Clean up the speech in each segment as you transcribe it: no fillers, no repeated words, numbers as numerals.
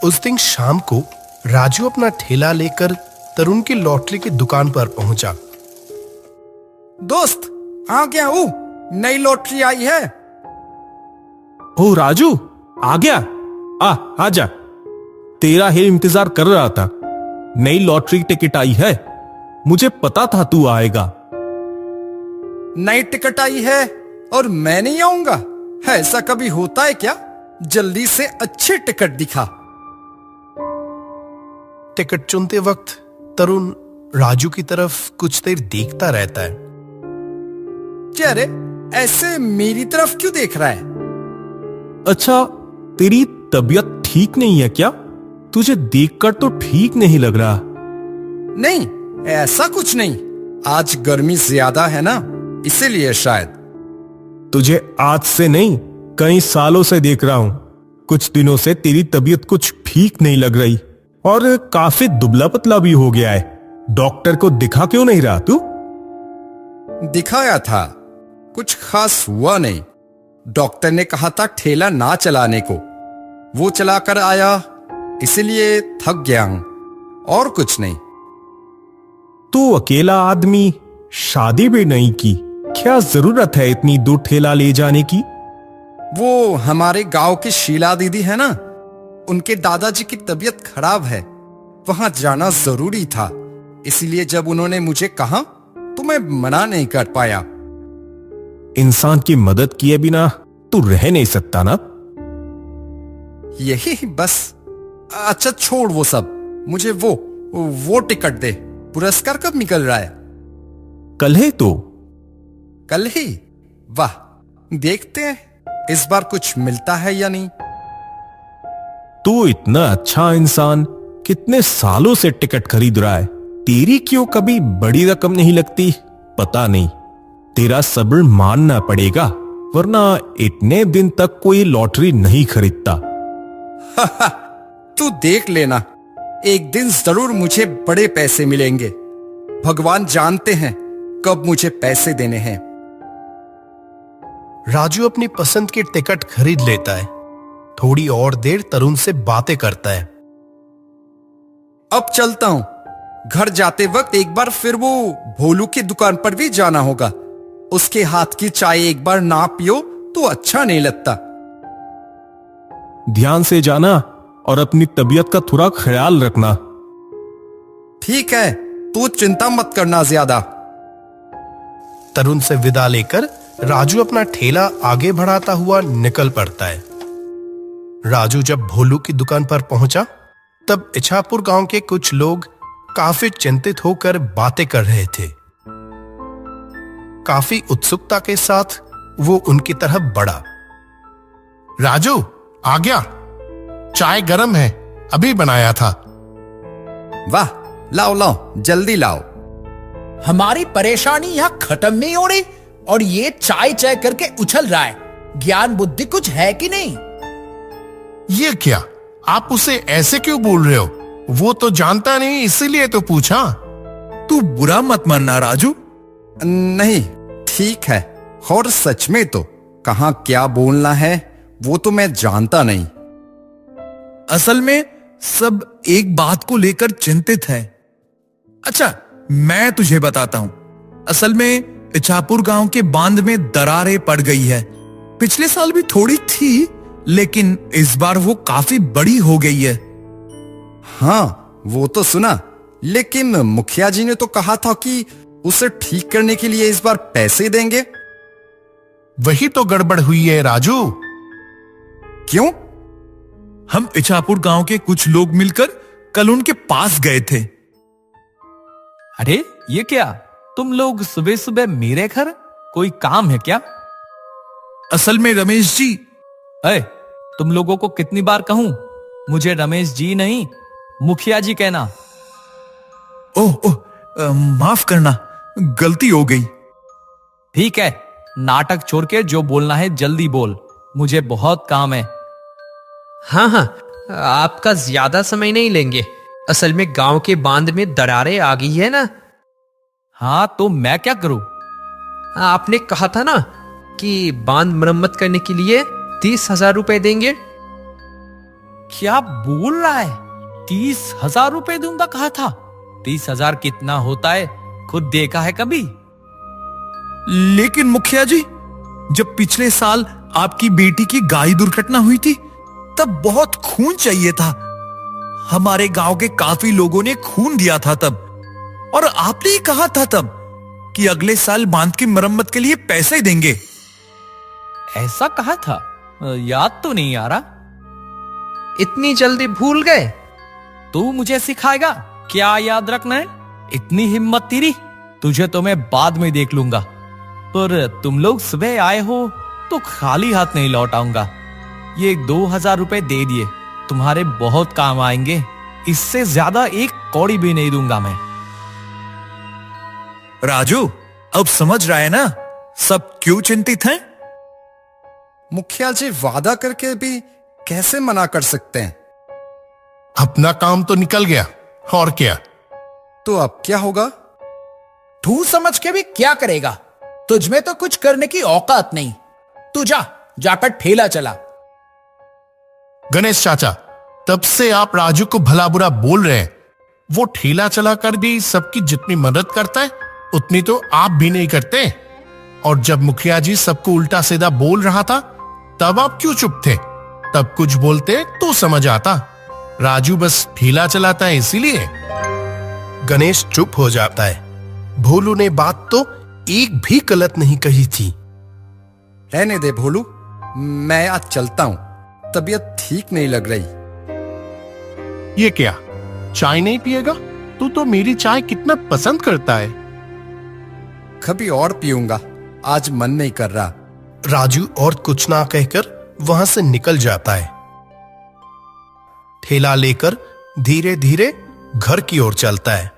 उस दिन शाम को राजू अपना ठेला लेकर तरुण की लॉटरी की दुकान पर पहुंचा। दोस्त, आ गया हूँ, नई लॉटरी आई है। ओ राजू, आ गया। आजा, तेरा ही इंतजार कर रहा था। नई लॉटरी टिकट आई है, मुझे पता था तू आएगा। नई टिकट आई है और मैं नहीं आऊंगा? ऐसा कभी होता है क्या? जल्दी से अच्छी टिकट दिखा। टिकट चुनते वक्त तरुण राजू की तरफ कुछ देर देखता रहता है। अरे, ऐसे मेरी तरफ क्यों देख रहा है? अच्छा, तेरी तबीयत ठीक नहीं है क्या? तुझे देखकर तो ठीक नहीं लग रहा। नहीं, ऐसा कुछ नहीं। आज गर्मी ज्यादा है ना, इसीलिए शायद। तुझे आज से नहीं, कई सालों से देख रहा हूं। कुछ दिनों से तेरी तबीयत कुछ ठीक नहीं लग रही और काफी दुबला पतला भी हो गया है। डॉक्टर को दिखा क्यों नहीं रहा तू? दिखाया था, कुछ खास हुआ नहीं। डॉक्टर ने कहा था ठेला ना चलाने को, वो चलाकर आया, इसलिए थक गया हूं, और कुछ नहीं। तू अकेला आदमी, शादी भी नहीं की, क्या जरूरत है इतनी दूर ठेला ले जाने की? वो हमारे गांव की शीला दीदी है ना, उनके दादाजी की तबीयत खराब है, वहां जाना जरूरी था। इसलिए जब उन्होंने मुझे कहा तो मैं मना नहीं कर पाया। इंसान की मदद किए बिना तू रह नहीं सकता ना। यही बस। अच्छा छोड़ वो सब, मुझे वो टिकट दे। पुरस्कार कब निकल रहा है? कल है तो। कल ही? वाह, देखते हैं इस बार कुछ मिलता है या नहीं। तू इतना अच्छा इंसान कितने सालों से टिकट खरीद रहा है, तेरी क्यों कभी बड़ी रकम नहीं लगती? पता नहीं, तेरा सब्र मानना पड़ेगा, वरना इतने दिन तक कोई लॉटरी नहीं खरीदता। तू देख लेना, एक दिन जरूर मुझे बड़े पैसे मिलेंगे। भगवान जानते हैं कब मुझे पैसे देने हैं। राजू अपनी पसंद की टिकट खरीद लेता है। थोड़ी और देर तरुण से बातें करता है। अब चलता हूं। घर जाते वक्त एक बार फिर वो भोलू की दुकान पर भी जाना होगा। उसके हाथ की चाय एक बार ना पियो तो अच्छा नहीं लगता। ध्यान से जाना और अपनी तबीयत का थोड़ा ख्याल रखना। ठीक है, तू चिंता मत करना ज्यादा। तरुण से विदा लेकर राजू अपना ठेला आगे बढ़ाता हुआ निकल पड़ता है। राजू जब भोलू की दुकान पर पहुंचा तब इछापुर गांव के कुछ लोग काफी चिंतित होकर बातें कर रहे थे। काफी उत्सुकता के साथ वो उनकी तरफ बढ़ा। राजू, आ गया, चाय गरम है, अभी बनाया था। वाह, लाओ लाओ, जल्दी लाओ। हमारी परेशानी यहाँ खत्म नहीं हो रही और ये चाय चाय करके उछल रहा है। ज्ञान बुद्धि कुछ है कि नहीं? ये क्या, आप उसे ऐसे क्यों बोल रहे हो? वो तो जानता नहीं, इसीलिए तो पूछा। तू बुरा मत मानना राजू। नहीं, ठीक है, और सच में तो कहां क्या बोलना है वो तो मैं जानता नहीं। असल में सब एक बात को लेकर चिंतित है। अच्छा, मैं तुझे बताता हूं। असल में इछापुर गांव के बांध में दरारें पड़ गई है। पिछले साल भी थोड़ी थी, लेकिन इस बार वो काफी बड़ी हो गई है। हाँ, वो तो सुना, लेकिन मुखिया जी ने तो कहा था कि उसे ठीक करने के लिए इस बार पैसे देंगे। वही तो गड़बड़ हुई है राजू। क्यों? हम इछापुर गांव के कुछ लोग मिलकर कल उनके पास गए थे। अरे ये क्या, तुम लोग सुबह सुबह मेरे घर? कोई काम है क्या? असल में रमेश जी। अरे, तुम लोगों को कितनी बार कहूं, मुझे रमेश जी नहीं मुखिया जी कहना। ओह, माफ करना, गलती हो गई। ठीक है, नाटक छोड़ के जो बोलना है जल्दी बोल, मुझे बहुत काम है। हाँ हाँ, आपका ज्यादा समय नहीं लेंगे। असल में गांव के बांध में दरारें आ गई है ना। हाँ, तो मैं क्या करूं? आपने कहा था ना कि बांध मरम्मत करने के लिए 30,000 रुपए देंगे। क्या बोल रहा है? 30,000 रुपए दूंगा कहा था। 30,000 कितना होता है खुद देखा है कभी? लेकिन मुखिया जी, जब पिछले साल आपकी बेटी की गाड़ी दुर्घटना हुई थी तब बहुत खून चाहिए था। हमारे गांव के काफी लोगों ने खून दिया था तब, और आपने ही कहा था तब कि अगले साल बांध की मरम्मत के लिए पैसे देंगे। ऐसा कहा था? याद तो नहीं आ रहा। इतनी जल्दी भूल गए? तू मुझे सिखाएगा क्या याद रखना है? इतनी हिम्मत तेरी? तुझे तो मैं बाद में देख लूंगा, पर तुम लोग सुबह आए हो तो खाली हाथ नहीं लौट आऊंगा। ये 2,000 रुपए दे दिए, तुम्हारे बहुत काम आएंगे। इससे ज्यादा एक कौड़ी भी नहीं दूंगा मैं। राजू, अब समझ रहा है ना सब क्यों चिंतित हैं? मुखिया जी वादा करके भी कैसे मना कर सकते हैं? अपना काम तो निकल गया, और क्या। तो अब क्या होगा? तू समझ के भी क्या करेगा? तुझमें तो कुछ करने की औकात नहीं। तू जाकर ठेला चला। गणेश चाचा, तब से आप राजू को भला बुरा बोल रहे हैं। वो ठेला चलाकर भी सबकी जितनी मदद करता है उतनी तो आप भी नहीं करते। और जब मुखिया जी सबको उल्टा सीधा बोल रहा था तब आप क्यों चुप थे? तब कुछ बोलते तो समझ आता। राजू बस ठेला चलाता है इसीलिए। गणेश चुप हो जाता है। भोलू ने बात तो एक भी गलत नहीं कही थी। रहने दे भोलू, मैं आज चलता हूं, तबीयत ठीक नहीं लग रही। ये क्या, चाय नहीं पिएगा? तू तो मेरी चाय कितना पसंद करता है। कभी और पीऊंगा, आज मन नहीं कर रहा। राजू और कुछ ना कहकर वहां से निकल जाता है। ठेला लेकर धीरे धीरे घर की ओर चलता है।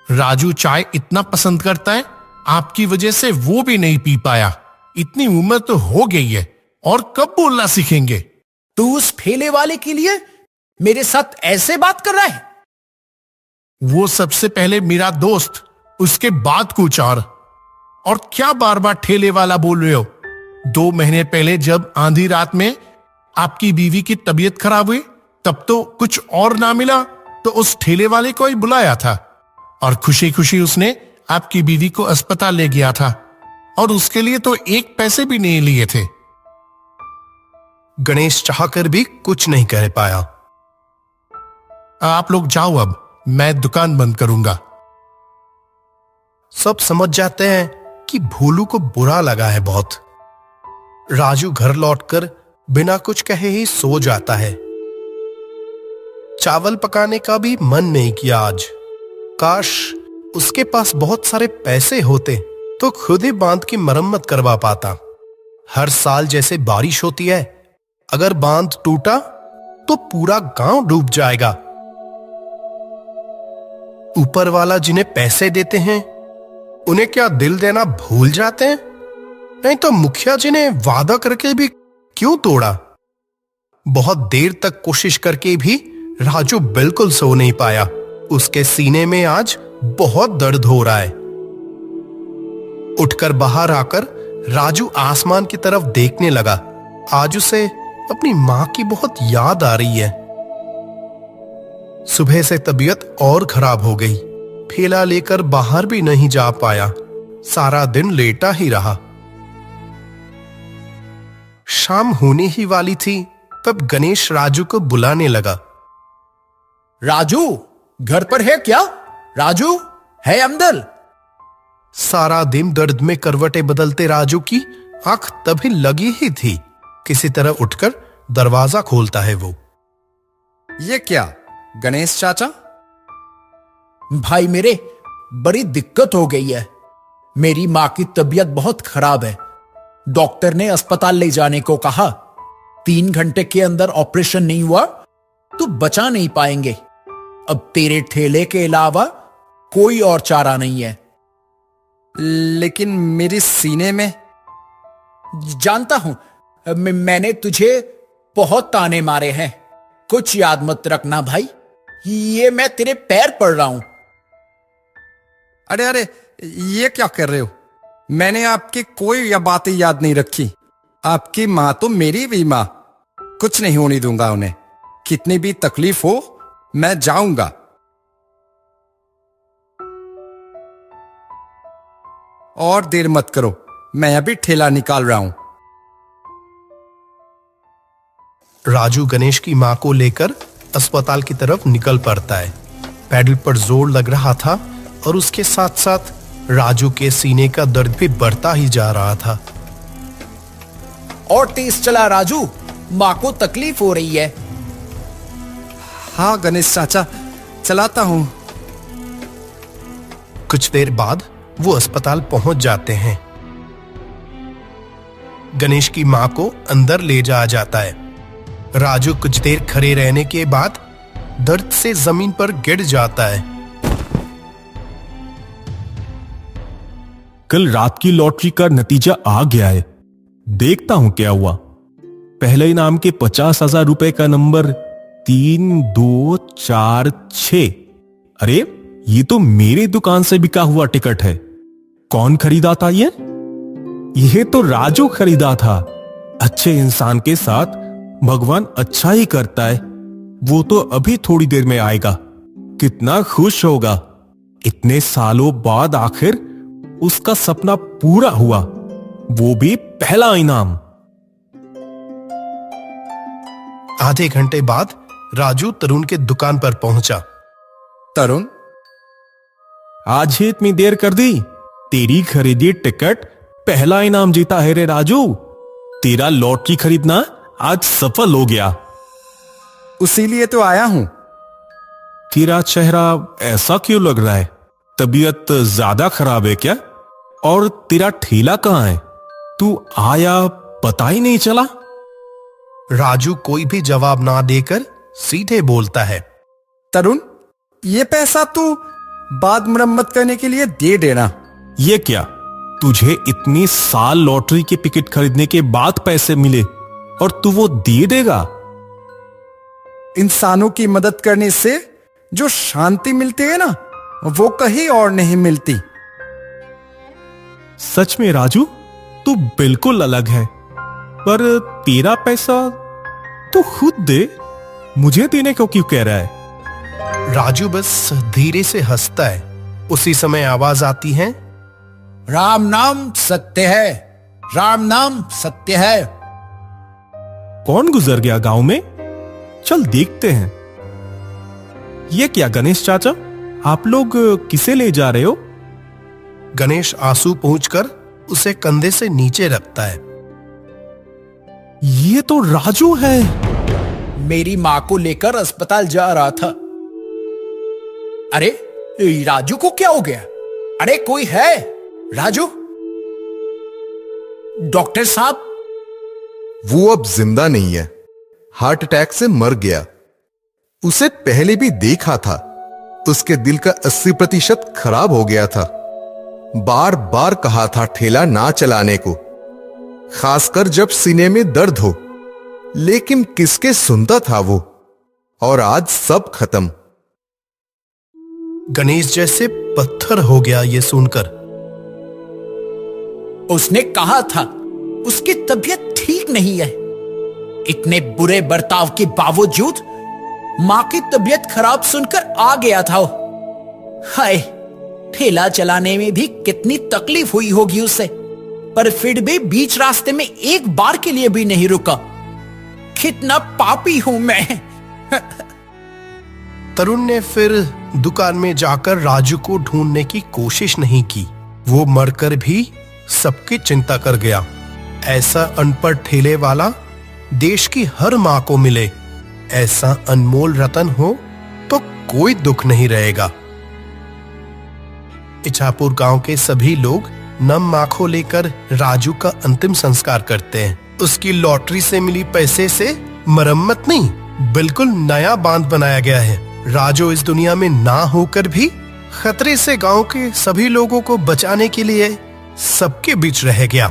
राजू चाय इतना पसंद करता है, आपकी वजह से वो भी नहीं पी पाया। इतनी उम्र तो हो गई है, और कब बोलना सीखेंगे? तू उस ठेले वाले के लिए मेरे साथ ऐसे बात कर रहा है? वो सबसे पहले मेरा दोस्त, उसके बाद कुछ और क्या बार बार ठेले वाला बोल रहे हो? 2 महीने पहले जब आंधी रात में आपकी बीवी की तबीयत खराब हुई तब तो कुछ और ना मिला तो उस ठेले वाले को ही बुलाया था, और खुशी खुशी उसने आपकी बीवी को अस्पताल ले गया था, और उसके लिए तो 1 पैसे भी नहीं लिए थे। गणेश चाहकर भी कुछ नहीं कह पाया। आप लोग जाओ, अब मैं दुकान बंद करूंगा। सब समझ जाते हैं कि भोलू को बुरा लगा है बहुत। राजू घर लौटकर बिना कुछ कहे ही सो जाता है। चावल पकाने का भी मन नहीं किया आज। काश उसके पास बहुत सारे पैसे होते तो खुद ही बांध की मरम्मत करवा पाता। हर साल जैसे बारिश होती है, अगर बांध टूटा तो पूरा गांव डूब जाएगा। ऊपर वाला जिन्हें पैसे देते हैं उन्हें क्या दिल देना भूल जाते हैं? नहीं तो मुखिया जी ने वादा करके भी क्यों तोड़ा? बहुत देर तक कोशिश करके भी राजू बिल्कुल सो नहीं पाया। उसके सीने में आज बहुत दर्द हो रहा है। उठकर बाहर आकर राजू आसमान की तरफ देखने लगा। आज उसे अपनी मां की बहुत याद आ रही है। सुबह से तबीयत और खराब हो गई। ठेला लेकर बाहर भी नहीं जा पाया। सारा दिन लेटा ही रहा। शाम होने ही वाली थी तब गणेश राजू को बुलाने लगा। राजू, घर पर है क्या? राजू है अंदर? सारा दिन दर्द में करवटें बदलते राजू की आंख तभी लगी ही थी। किसी तरह उठकर दरवाजा खोलता है वो। ये क्या गणेश चाचा? भाई मेरे, बड़ी दिक्कत हो गई है। मेरी मां की तबीयत बहुत खराब है। डॉक्टर ने अस्पताल ले जाने को कहा। 3 घंटे के अंदर ऑपरेशन नहीं हुआ तो बचा नहीं पाएंगे। अब तेरे ठेले के अलावा कोई और चारा नहीं है। लेकिन मेरे सीने में। जानता हूं, मैंने तुझे बहुत ताने मारे हैं। कुछ याद मत रखना भाई, ये मैं तेरे पैर पड़ रहा हूं। अरे अरे, ये क्या कर रहे हो? मैंने आपकी कोई बातें याद नहीं रखी। आपकी मां तो मेरी भी मां। कुछ नहीं होने दूंगा उन्हें। कितनी भी तकलीफ हो, मैं जाऊंगा। और देर मत करो, मैं अभी ठेला निकाल रहा हूं। राजू गणेश की मां को लेकर अस्पताल की तरफ निकल पड़ता है। पैडल पर जोर लग रहा था और उसके साथ साथ राजू के सीने का दर्द भी बढ़ता ही जा रहा था। और तेज चला राजू, मां को तकलीफ हो रही है। हाँ गणेश चाचा, चलाता हूं। कुछ देर बाद वो अस्पताल पहुंच जाते हैं। गणेश की मां को अंदर ले जाया जाता है। राजू कुछ देर खड़े रहने के बाद दर्द से जमीन पर गिर जाता है। कल रात की लॉटरी का नतीजा आ गया है। देखता हूं क्या हुआ। पहले इनाम के 50,000 रुपए का नंबर 3246। अरे ये तो मेरी दुकान से बिका हुआ टिकट है। कौन खरीदा था ये? यह तो राजू खरीदा था। अच्छे इंसान के साथ भगवान अच्छा ही करता है। वो तो अभी थोड़ी देर में आएगा। कितना खुश होगा। इतने सालों बाद आखिर उसका सपना पूरा हुआ, वो भी पहला इनाम। आधे घंटे बाद राजू तरुण के दुकान पर पहुंचा। तरुण, आज ही इतनी देर कर दी। तेरी खरीदी टिकट पहला इनाम जीता है रे राजू। तेरा लॉटरी खरीदना आज सफल हो गया। उसीलिए तो आया हूं। तेरा चेहरा ऐसा क्यों लग रहा है? तबीयत ज्यादा खराब है क्या? और तेरा ठेला कहां है? तू आया पता ही नहीं चला। राजू कोई भी जवाब ना देकर सीधे बोलता है। तरुण, ये पैसा तू बाद मरम्मत करने के लिए दे देना। ये क्या? तुझे इतनी साल लॉटरी के टिकट खरीदने के बाद पैसे मिले और तू वो दे देगा? इंसानों की मदद करने से जो शांति मिलती है ना, वो कहीं और नहीं मिलती। सच में राजू, तू बिल्कुल अलग है। पर तेरा पैसा तू खुद दे, मुझे देने को क्यों कह रहा है? राजू बस धीरे से हंसता है। उसी समय आवाज आती है, राम नाम सत्य है, राम नाम सत्य है। कौन गुजर गया गांव में? चल देखते हैं। ये क्या गणेश चाचा, आप लोग किसे ले जा रहे हो? गणेश आंसू पहुंचकर उसे कंधे से नीचे रखता है। ये तो राजू है। मेरी मां को लेकर अस्पताल जा रहा था। अरे राजू को क्या हो गया? अरे कोई है? राजू, डॉक्टर साहब। वो अब जिंदा नहीं है, हार्ट अटैक से मर गया। उसे पहले भी देखा था। उसके दिल का 80% खराब हो गया था। बार बार कहा था ठेला ना चलाने को, खासकर जब सीने में दर्द हो। लेकिन किसके सुनता था वो। और आज सब खत्म। गणेश जैसे पत्थर हो गया ये सुनकर। उसने कहा था उसकी तबीयत ठीक नहीं है। इतने बुरे बर्ताव के बावजूद मां की तबीयत खराब सुनकर आ गया था। हाय, ठेला चलाने में भी कितनी तकलीफ हुई होगी उसे, पर फिर भी बीच रास्ते में एक बार के लिए भी नहीं रुका। कितना पापी हूं मैं। तरुण ने फिर दुकान में जाकर राजू को ढूंढने की कोशिश नहीं की। वो मरकर भी सबकी चिंता कर गया। ऐसा अनपढ़ ठेले वाला देश की हर मां को मिले, ऐसा अनमोल रतन हो तो कोई दुख नहीं रहेगा। इछापुर गांव के सभी लोग नम आंखों लेकर राजू का अंतिम संस्कार करते हैं। उसकी लॉटरी से मिली पैसे से मरम्मत नहीं, बिल्कुल नया बांध बनाया गया है। राजू इस दुनिया में ना होकर भी खतरे से गांव के सभी लोगों को बचाने के लिए सबके बीच रह गया।